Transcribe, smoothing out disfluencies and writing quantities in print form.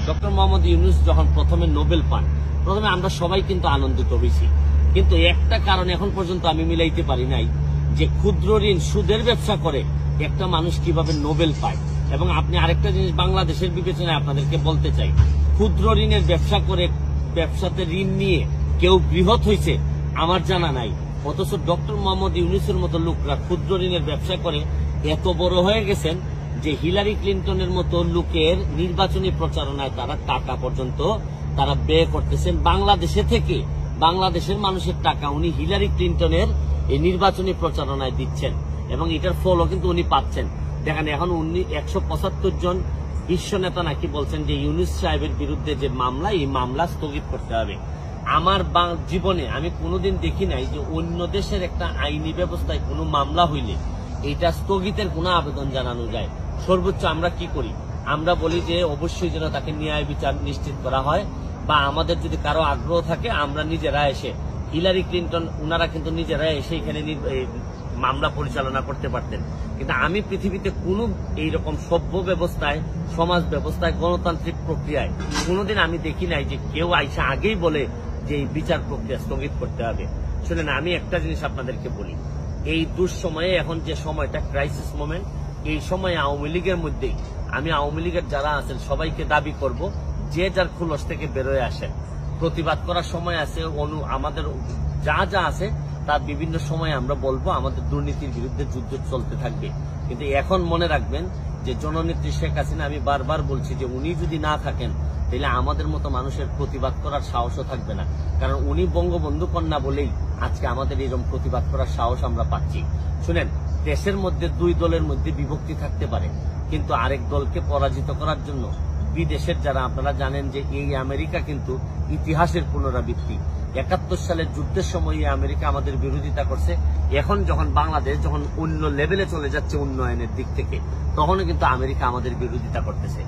Doctor Mohammad Yunus যখন প্রথমে Nobel পান, প্রথমে আমরা সবাই কিন্তু আনন্দিত হয়েছি, কিন্তু একটা কারণ এখন পর্যন্ত আমি মিলাইতে পারি নাই যে ক্ষুদ্র ঋণ সুদের ব্যবসা করে একটা মানুষ কিভাবে নোবেল পায়। এবং আপনি আরেকটা জিনিস বাংলাদেশের বিবেচনায় আপনাদেরকে বলতে চাই, ক্ষুদ্র ঋণের ব্যবসা করে ব্যবসাতে ঋণ নিয়ে কেউ বৃহৎ হয়েছে আমার জানা নাই, অথচ ডক্টর মোহাম্মদ ইউনূসের মতো লোকরা ক্ষুদ্র ঋণের ব্যবসা করে এত বড় হয়ে গেছেন যে হিলারি ক্লিন্টনের মতো লোকের নির্বাচনী প্রচারণায় তারা টাকা পর্যন্ত তারা ব্যয় করতেছেন বাংলাদেশে থেকে। বাংলাদেশের মানুষের টাকা উনি হিলারি ক্লিন্টনের এই নির্বাচনী প্রচারণায় দিচ্ছেন এবং এটার ফলও কিন্তু উনি পাচ্ছেন। দেখেন এখন উনি 175 জন বিশ্ব নেতা নাকি বলছেন যে ইউনূস সাহেবের বিরুদ্ধে যে মামলা, এই মামলা স্থগিত করতে হবে। আমার জীবনে আমি কোনোদিন দেখি নাই যে অন্য দেশের একটা আইনি ব্যবস্থায় কোনো মামলা হইলে এটা স্থগিতের কোনো আবেদন জানানো যায়। সর্বোচ্চ আমরা কি করি, আমরা বলি যে অবশ্যই যেন তাকে ন্যায় বিচার নিশ্চিত করা হয়, বা আমাদের যদি কারো আগ্রহ থাকে আমরা নিজেরা এসে, হিলারি ক্লিন্টন উনারা কিন্তু নিজেরা এসে এখানে মামলা পরিচালনা করতে পারতেন। কিন্তু আমি পৃথিবীতে কোনো এইরকম সভ্য ব্যবস্থায়, সমাজ ব্যবস্থায়, গণতান্ত্রিক প্রক্রিয়ায় কোনোদিন আমি দেখি নাই যে কেউ আইসা আগেই বলে যে এই বিচার প্রক্রিয়া স্থগিত করতে হবে। শুনেন, আমি একটা জিনিস আপনাদেরকে বলি, এই দুঃসময়ে এখন যে সময়টা ক্রাইসিস মোমেন্ট, এই সময়ে আওয়ামী লীগের মধ্যেই আমি আওয়ামী লীগের যারা আছেন সবাইকে দাবি করব যে যার খুলস থেকে বেরোয় আসেন। প্রতিবাদ করার সময় আছে, আমাদের যা যা আছে তার বিভিন্ন সময় আমরা বলবো, আমাদের দুর্নীতির বিরুদ্ধে যুদ্ধ চলতে থাকবে। কিন্তু এখন মনে রাখবেন যে জননেত্রী শেখ হাসিনা, আমি বারবার বলছি যে উনি যদি না থাকেন তাহলে আমাদের মতো মানুষের প্রতিবাদ করার সাহসও থাকবে না, কারণ উনি বঙ্গবন্ধু কন্যা বলেই আজকে আমাদের এরকম প্রতিবাদ করার সাহস আমরা পাচ্ছি। শুনেন, দেশের মধ্যে দুই দলের মধ্যে বিভক্তি থাকতে পারে, কিন্তু আরেক দলকে পরাজিত করার জন্য বিদেশের যারা, আপনারা জানেন যে এই আমেরিকা কিন্তু ইতিহাসের পুনরাবৃত্তি। 71 সালের যুদ্ধের সময় আমেরিকা আমাদের বিরোধিতা করছে, এখন যখন বাংলাদেশ যখন অন্য লেভেলে চলে যাচ্ছে উন্নয়নের দিক থেকে, তখনও কিন্তু আমেরিকা আমাদের বিরোধিতা করতেছে।